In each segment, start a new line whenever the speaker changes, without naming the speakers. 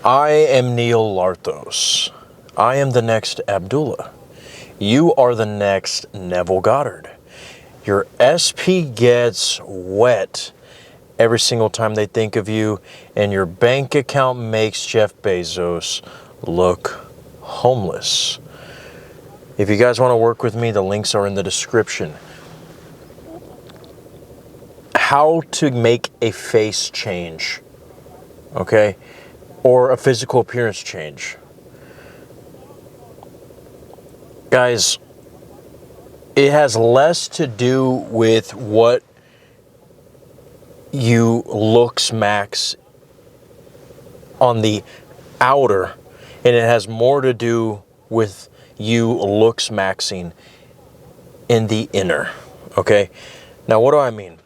I am Neil Larthos. I am the next Abdullah. You are the next Neville Goddard. Your SP gets wet every single time they think of you, and your bank account makes Jeff Bezos look homeless. If you guys want to work with me, the links are in the description. How to make a face change, okay? Or a physical appearance change. Guys, it has less to do with what you looks max on the outer, and it has more to do with you looks maxing in the inner, okay? Now, what do I mean?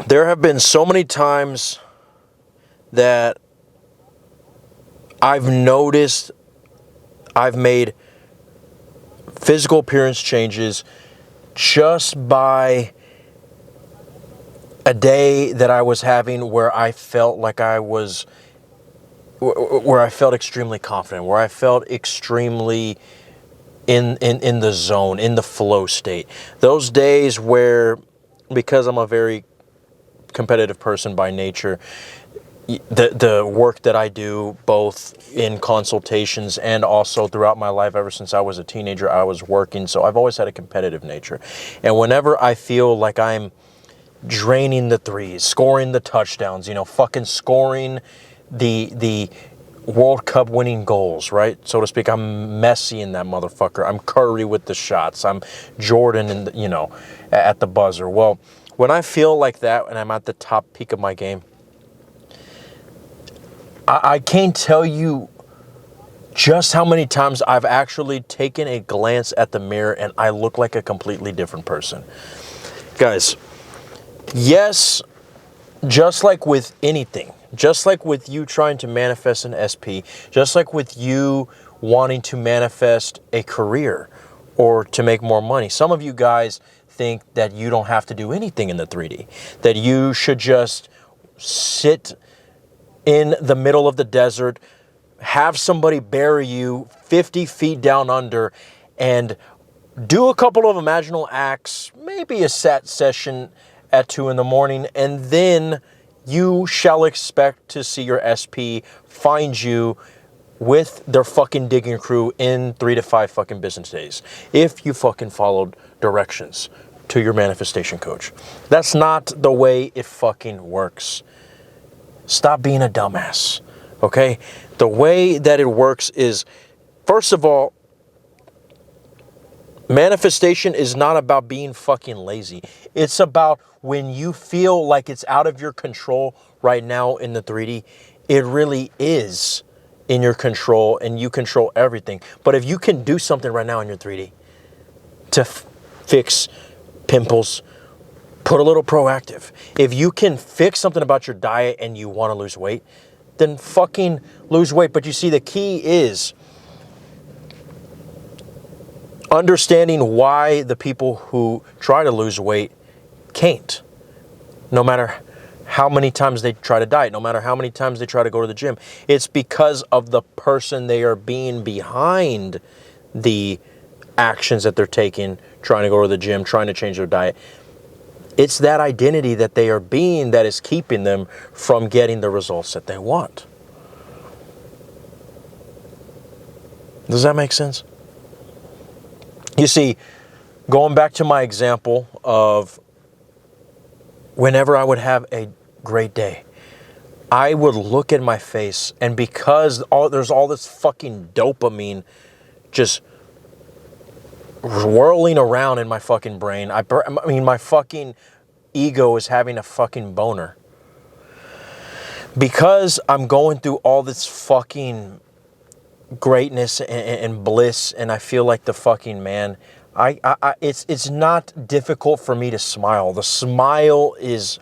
There have been so many times that I've noticed I've made physical appearance changes just by a day that I was having where I felt like where I felt extremely confident, where I felt extremely in the zone, in the flow state. Those days where, because I'm a very competitive person by nature, the work that I do, both in consultations and also throughout my life, ever since I was a teenager, I was working. So I've always had a competitive nature. And whenever I feel like I'm draining the threes, scoring the touchdowns, fucking scoring the World Cup winning goals, right? So to speak, I'm Messi in that motherfucker. I'm Curry with the shots. I'm Jordan at the buzzer. Well, when I feel like that and I'm at the top peak of my game, I can't tell you just how many times I've actually taken a glance at the mirror and I look like a completely different person. Guys, yes, just like with anything, just like with you trying to manifest an SP, just like with you wanting to manifest a career or to make more money, some of you guys think that you don't have to do anything in the 3D, that you should just sit in the middle of the desert, have somebody bury you 50 feet down under, and do a couple of imaginal acts, maybe a set session at 2 in the morning, and then you shall expect to see your SP find you with their fucking digging crew in 3 to 5 fucking business days, if you fucking followed directions to your manifestation coach. That's not the way it fucking works. Stop being a dumbass, okay? The way that it works is, first of all, manifestation is not about being fucking lazy. It's about when you feel like it's out of your control right now in the 3D, it really is in your control and you control everything. But if you can do something right now in your 3D to fix pimples, put a little proactive. If you can fix something about your diet and you want to lose weight, then fucking lose weight. But you see, the key is understanding why the people who try to lose weight can't. No matter how many times they try to diet, no matter how many times they try to go to the gym, it's because of the person they are being behind the actions that they're taking, trying to go to the gym, trying to change their diet. It's that identity that they are being that is keeping them from getting the results that they want. Does that make sense? You see, going back to my example of whenever I would have a great day, I would look at my face, and because there's all this fucking dopamine just whirling around in my fucking brain, my fucking ego is having a fucking boner. Because I'm going through all this fucking greatness and bliss, and I feel like the fucking man, it's not difficult for me to smile. The smile is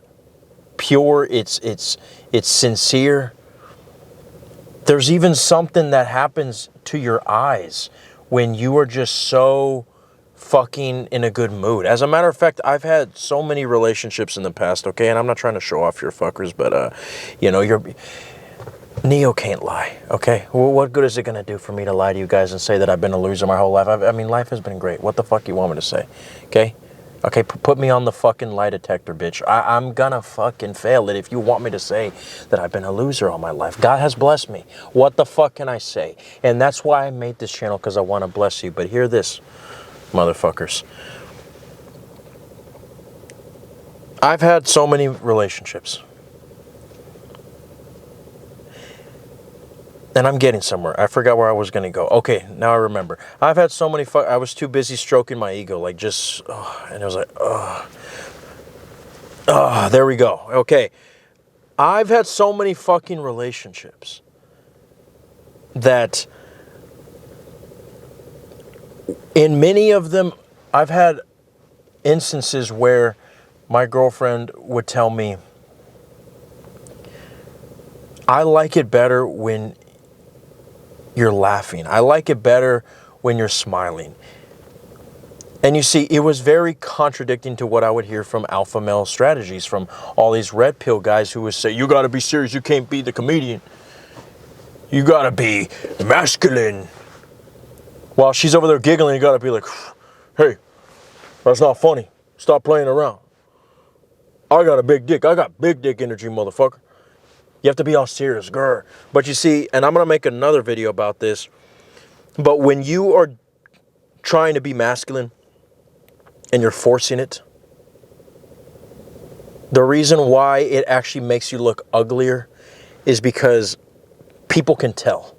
pure, it's sincere. There's even something that happens to your eyes when you are just so fucking in a good mood. As a matter of fact, I've had so many relationships in the past, okay, and I'm not trying to show off your fuckers, but Neo can't lie, okay? Well, what good is it going to do for me to lie to you guys and say that I've been a loser my whole life? I mean, life has been great. What the fuck you want me to say, okay? Okay, put me on the fucking lie detector, bitch. I'm gonna fucking fail it if you want me to say that I've been a loser all my life. God has blessed me. What the fuck can I say? And that's why I made this channel, because I want to bless you. But hear this, motherfuckers. I've had so many relationships. And I'm getting somewhere. I forgot where I was going to go. Okay, now I remember. I've had so many I was too busy stroking my ego. Like just, and it was like, there we go. Okay. I've had so many fucking relationships that in many of them, I've had instances where my girlfriend would tell me, I like it better when you're laughing. I like it better when you're smiling. And you see, it was very contradicting to what I would hear from alpha male strategies, from all these red pill guys who would say, you got to be serious. You can't be the comedian. You got to be masculine. While she's over there giggling, you got to be like, hey, that's not funny. Stop playing around. I got a big dick. I got big dick energy, motherfucker. You have to be all serious, grr. But you see, and I'm going to make another video about this, but when you are trying to be masculine and you're forcing it, the reason why it actually makes you look uglier is because people can tell.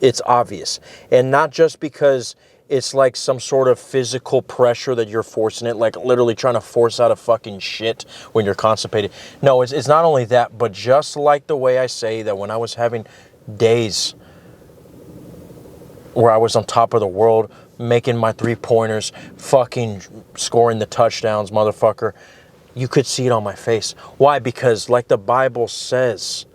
It's obvious. And not just because it's like some sort of physical pressure that you're forcing it, like literally trying to force out a fucking shit when you're constipated. No, it's not only that, but just like the way I say that when I was having days where I was on top of the world, making my 3-pointers, fucking scoring the touchdowns, motherfucker, you could see it on my face. Why? Because like the Bible says,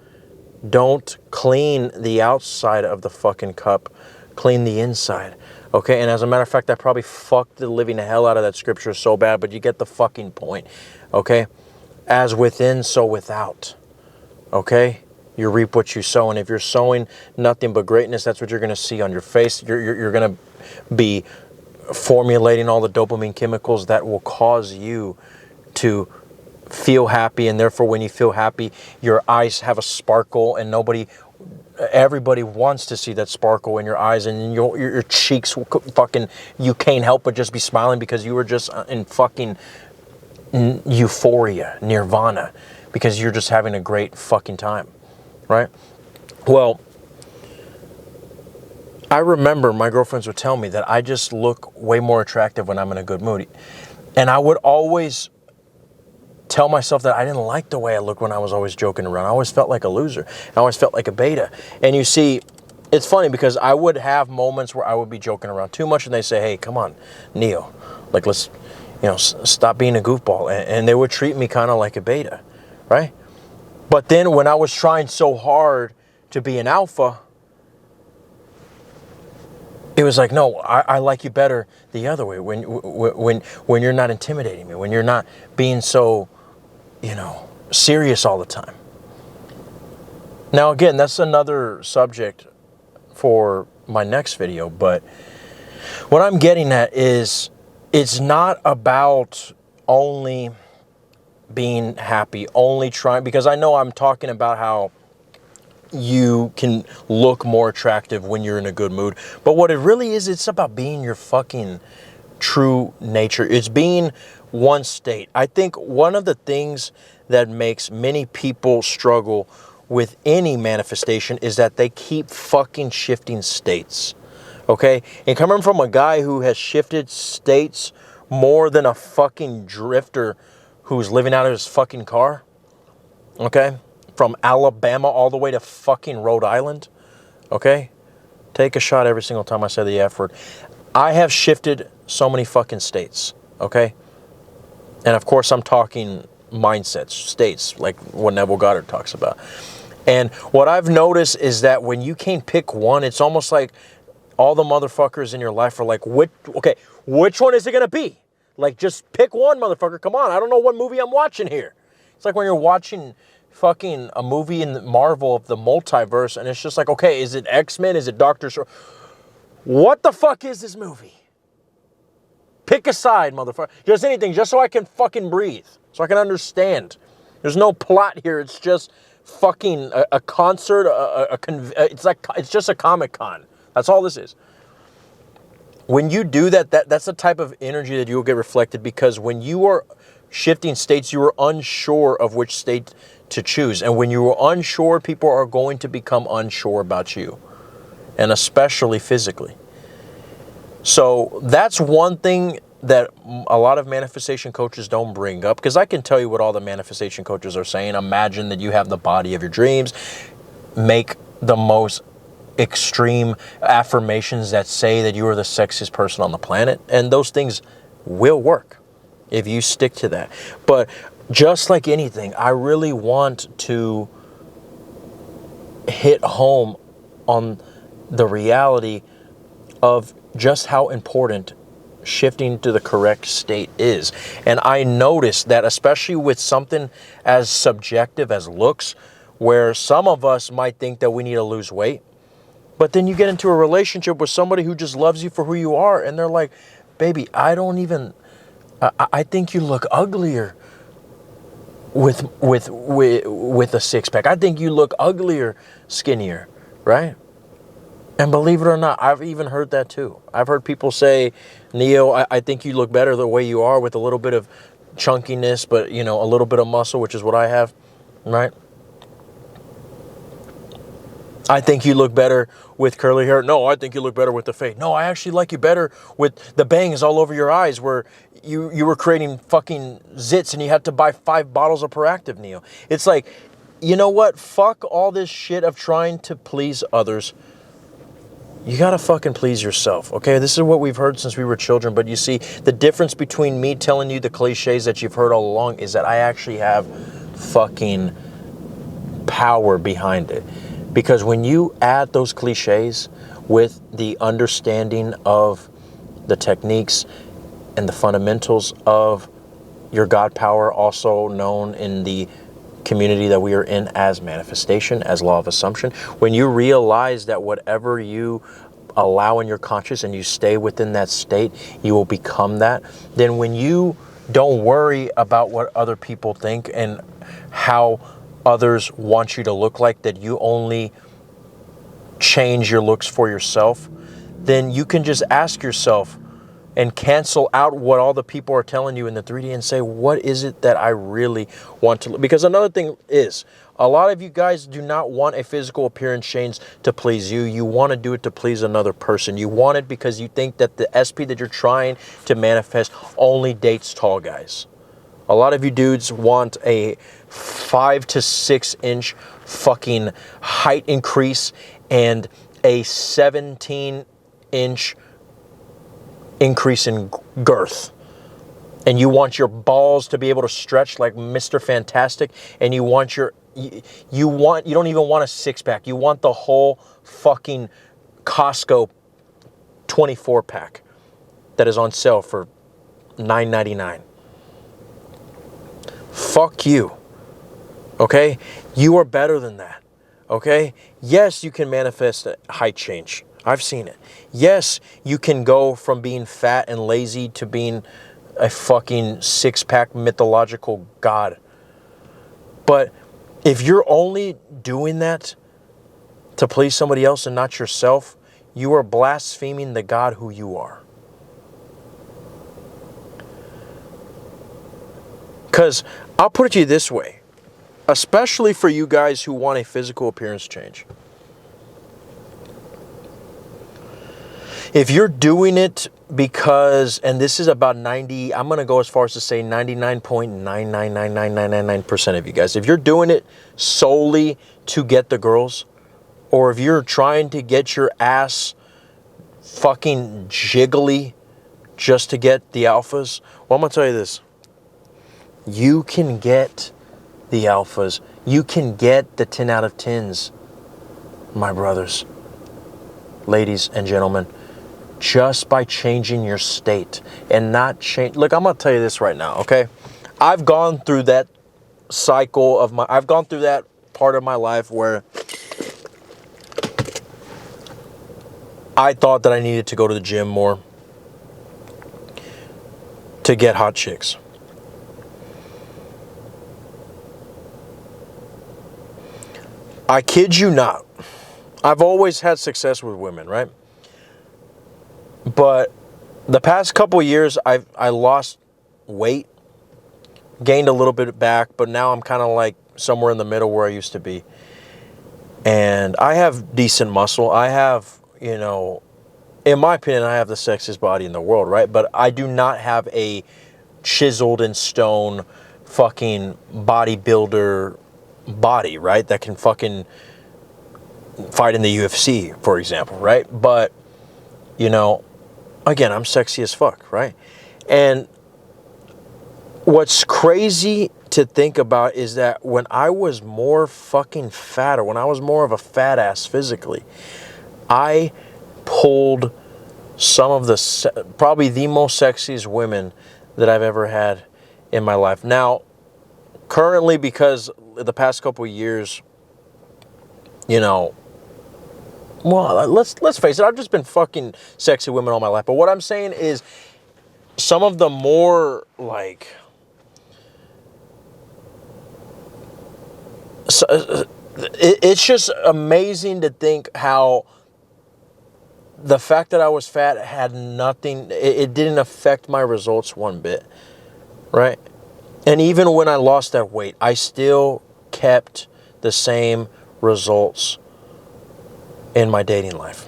don't clean the outside of the fucking cup, clean the inside. Okay, and as a matter of fact, I probably fucked the living hell out of that scripture so bad, but you get the fucking point. Okay? As within, so without. Okay? You reap what you sow, and if you're sowing nothing but greatness, that's what you're going to see on your face. You're going to be formulating all the dopamine chemicals that will cause you to feel happy, and therefore when you feel happy, your eyes have a sparkle, and everybody wants to see that sparkle in your eyes, and your cheeks fucking, you can't help but just be smiling because you were just in fucking euphoria, nirvana, because you're just having a great fucking time, right? Well, I remember my girlfriends would tell me that I just look way more attractive when I'm in a good mood, and I would always tell myself that I didn't like the way I looked when I was always joking around. I always felt like a loser. I always felt like a beta. And you see, it's funny because I would have moments where I would be joking around too much, and they say, hey, come on, Neo, like let's, stop being a goofball. And they would treat me kind of like a beta, right? But then when I was trying so hard to be an alpha, it was like, no, I like you better the other way, when you're not intimidating me, when you're not being so, serious all the time. Now, again, that's another subject for my next video, but what I'm getting at is it's not about only being happy, only trying, because I know I'm talking about how you can look more attractive when you're in a good mood, but what it really is, it's about being your fucking true nature. It's being one state. I think one of the things that makes many people struggle with any manifestation is that they keep fucking shifting states. Okay? And coming from a guy who has shifted states more than a fucking drifter who's living out of his fucking car. Okay? From Alabama all the way to fucking Rhode Island. Okay? Take a shot every single time I say the F word. I have shifted so many fucking states. Okay? And of course I'm talking mindsets, states, like what Neville Goddard talks about. And what I've noticed is that when you can't pick one, it's almost like all the motherfuckers in your life are like, which one is it going to be? Like, just pick one, motherfucker. Come on. I don't know what movie I'm watching here. It's like when you're watching fucking a movie in the Marvel of the multiverse, and it's just like, okay, is it X-Men? Is it Doctor Strange? What the fuck is this movie? Pick a side, motherfucker. Just anything, just so I can fucking breathe, so I can understand. There's no plot here. It's just fucking a concert. It's just a Comic-Con. That's all this is. When you do that, that's the type of energy that you will get reflected, because when you are shifting states, you are unsure of which state to choose. And when you are unsure, people are going to become unsure about you, and especially physically. So that's one thing that a lot of manifestation coaches don't bring up, because I can tell you what all the manifestation coaches are saying. Imagine that you have the body of your dreams. Make the most extreme affirmations that say that you are the sexiest person on the planet, and those things will work if you stick to that. But just like anything, I really want to hit home on the reality of just how important shifting to the correct state is. And I noticed that, especially with something as subjective as looks, where some of us might think that we need to lose weight, but then you get into a relationship with somebody who just loves you for who you are, and they're like, baby, I think you look uglier with a six-pack. I think you look uglier skinnier, right? And believe it or not, I've even heard that too. I've heard people say, Neo, I think you look better the way you are, with a little bit of chunkiness, but, you know, a little bit of muscle, which is what I have, right? I think you look better with curly hair. No, I think you look better with the fade. No, I actually like you better with the bangs all over your eyes, where you were creating fucking zits and you had to buy 5 bottles of Proactiv, Neo. It's like, you know what? Fuck all this shit of trying to please others. You gotta fucking please yourself, okay? This is what we've heard since we were children, but you see, the difference between me telling you the cliches that you've heard all along is that I actually have fucking power behind it. Because when you add those cliches with the understanding of the techniques and the fundamentals of your God power, also known in the community that we are in as manifestation, as law of assumption, when you realize that whatever you allow in your conscious and you stay within that state, you will become that, then when you don't worry about what other people think and how others want you to look like, that you only change your looks for yourself, then you can just ask yourself and cancel out what all the people are telling you in the 3D and say, what is it that I really want to look? Because another thing is, a lot of you guys do not want a physical appearance change to please you. You want to do it to please another person. You want it because you think that the SP that you're trying to manifest only dates tall guys. A lot of you dudes want a 5 to 6 inch fucking height increase and a 17 inch increase in girth. And you want your balls to be able to stretch like Mr. Fantastic, and you want you don't even want a 6-pack. You want the whole fucking Costco 24-pack that is on sale for $9.99. Fuck you. Okay? You are better than that. Okay? Yes, you can manifest a height change. I've seen it. Yes, you can go from being fat and lazy to being a fucking 6-pack mythological god. But if you're only doing that to please somebody else and not yourself, you are blaspheming the God who you are. Because I'll put it to you this way, especially for you guys who want a physical appearance change. If you're doing it because, and this is about 90, I'm going to go as far as to say 99.9999999% of you guys. If you're doing it solely to get the girls, or if you're trying to get your ass fucking jiggly just to get the alphas, well, I'm going to tell you this. You can get the alphas. You can get the 10 out of 10s, my brothers, ladies and gentlemen, just by changing your state and not change. Look, I'm going to tell you this right now, okay? I've gone through that cycle of I've gone through that part of my life where I thought that I needed to go to the gym more to get hot chicks. I kid you not. I've always had success with women, right? But the past couple years, I lost weight, gained a little bit back, but now I'm kind of like somewhere in the middle where I used to be. And I have decent muscle. I have, you know, in my opinion, I have the sexiest body in the world, right? But I do not have a chiseled in stone fucking bodybuilder body, right? That can fucking fight in the UFC, for example, right? But, you know, again, I'm sexy as fuck, right? And what's crazy to think about is that when I was more fucking fatter, when I was more of a fat ass physically, I pulled some of the, probably the most sexiest women that I've ever had in my life. Now, currently, because the past couple of years, you know, well, let's face it, I've just been fucking sexy women all my life. But what I'm saying is some of the more, like, it's just amazing to think how the fact that I was fat had nothing, it didn't affect my results one bit, right? And even when I lost that weight, I still kept the same results in my dating life.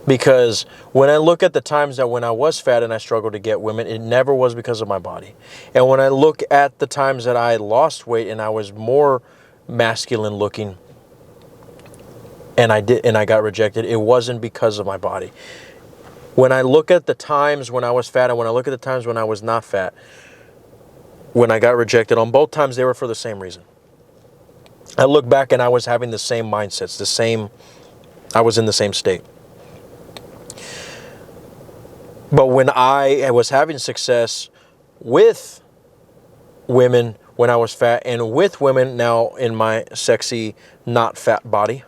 Because when I look at the times that when I was fat and I struggled to get women, it never was because of my body. And when I look at the times that I lost weight and I was more masculine looking and I got rejected, it wasn't because of my body. When I look at the times when I was fat and when I look at the times when I was not fat, when I got rejected, on both times they were for the same reason. I look back and I was having the same mindsets, I was in the same state. But when I was having success with women when I was fat and with women now in my sexy, not fat body,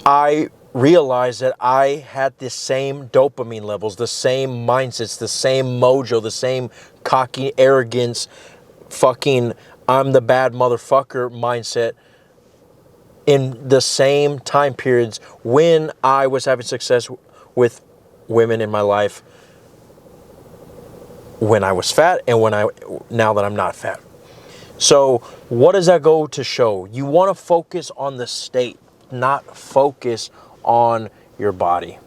I realized that I had the same dopamine levels, the same mindsets, the same mojo, the same cocky arrogance, fucking I'm the bad motherfucker mindset in the same time periods when I was having success with women in my life when I was fat and now that I'm not fat. So what does that go to show? You want to focus on the state, not focus on your body.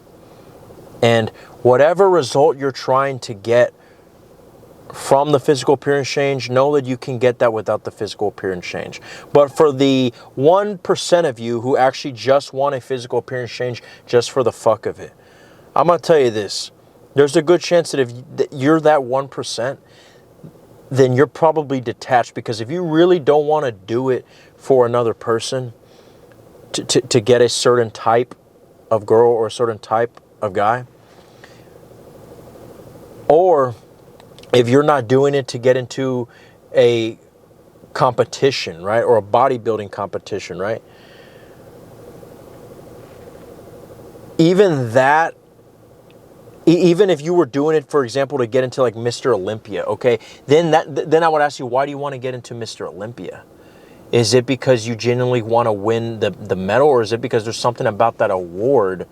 And whatever result you're trying to get from the physical appearance change, know that you can get that without the physical appearance change. But for the 1% of you who actually just want a physical appearance change just for the fuck of it, I'm going to tell you this. There's a good chance that if you're that 1%, then you're probably detached, because if you really don't want to do it for another person to get a certain type of girl or a certain type of guy, or if you're not doing it to get into a competition, right, or a bodybuilding competition, right, even if you were doing it, for example, to get into like Mr. Olympia, okay, then I would ask you, why do you want to get into Mr. Olympia? Is it because you genuinely want to win the medal, or is it because there's something about that award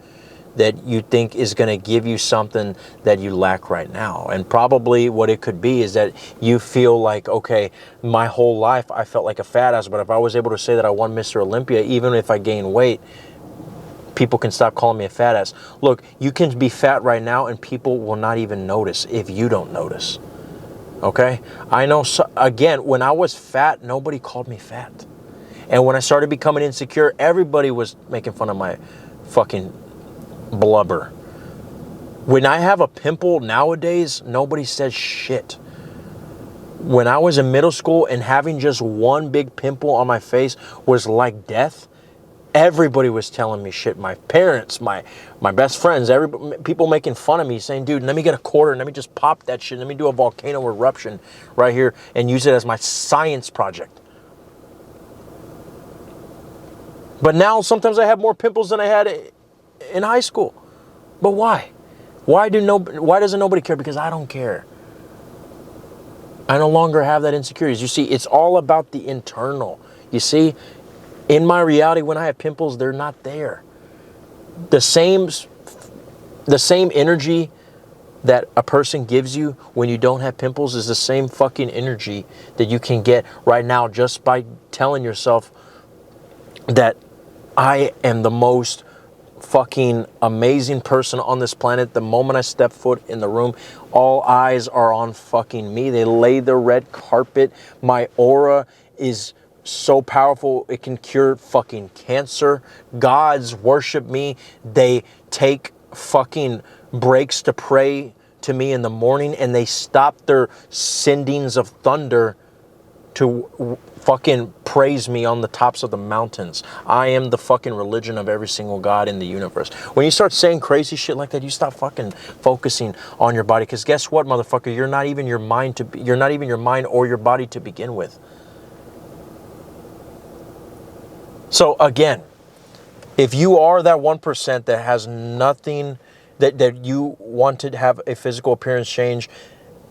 that you think is going to give you something that you lack right now? And probably what it could be is that you feel like, okay, my whole life I felt like a fat ass, but if I was able to say that I won Mr. Olympia, even if I gain weight, people can stop calling me a fat ass. Look, you can be fat right now and people will not even notice if you don't notice. Okay? I know, again, when I was fat, nobody called me fat. And when I started becoming insecure, everybody was making fun of my fucking blubber. When I have a pimple nowadays, nobody says shit. When I was in middle school and having just one big pimple on my face was like death, Everybody was telling me shit. My parents, my best friends, people making fun of me, saying, dude, let me get a quarter and let me just pop that shit. Let me do a volcano eruption right here and use it as my science project. But now sometimes I have more pimples than I had in high school. But why? Why doesn't nobody care? Because I don't care. I no longer have that insecurities. You see, it's all about the internal. You see, in my reality, when I have pimples, they're not there. The same energy that a person gives you when you don't have pimples is the same fucking energy that you can get right now just by telling yourself that I am the most fucking amazing person on this planet. The moment I step foot in the room, all eyes are on fucking me. They lay the red carpet. My aura is so powerful, it can cure fucking cancer. Gods worship me. They take fucking breaks to pray to me in the morning, and they stop their sendings of thunder to fucking praise me on the tops of the mountains. I am the fucking religion of every single god in the universe. When you start saying crazy shit like that, you stop fucking focusing on your body. Because guess what, motherfucker? You're not even your mind or your body to begin with. So again, if you are that 1% that has nothing, that you want to have a physical appearance change,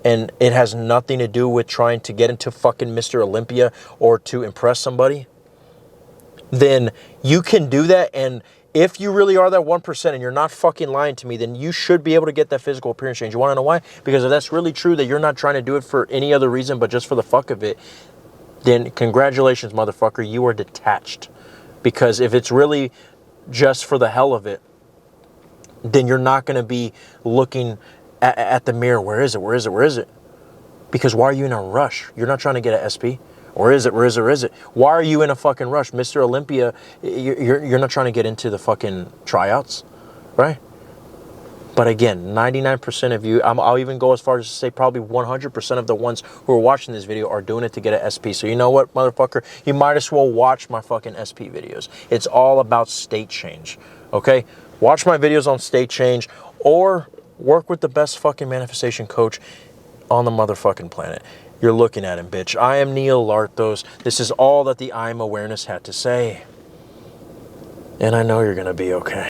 and it has nothing to do with trying to get into fucking Mr. Olympia or to impress somebody, then you can do that. And if you really are that 1% and you're not fucking lying to me, then you should be able to get that physical appearance change. You want to know why? Because if that's really true, that you're not trying to do it for any other reason but just for the fuck of it, then congratulations, motherfucker, you are detached. Because if it's really just for the hell of it, then you're not going to be looking at the mirror. Where is it? Where is it? Where is it? Because why are you in a rush? You're not trying to get an SP. Where is it? Where is it? Where is it? Why are you in a fucking rush? Mr. Olympia, you're not trying to get into the fucking tryouts, right? But again, 99% of you, I'll even go as far as to say probably 100% of the ones who are watching this video are doing it to get an SP. So you know what, motherfucker? You might as well watch my fucking SP videos. It's all about state change, okay? Watch my videos on state change or work with the best fucking manifestation coach on the motherfucking planet. You're looking at him, bitch. I am Neil Lartos. This is all that the I'm Awareness had to say. And I know you're going to be okay.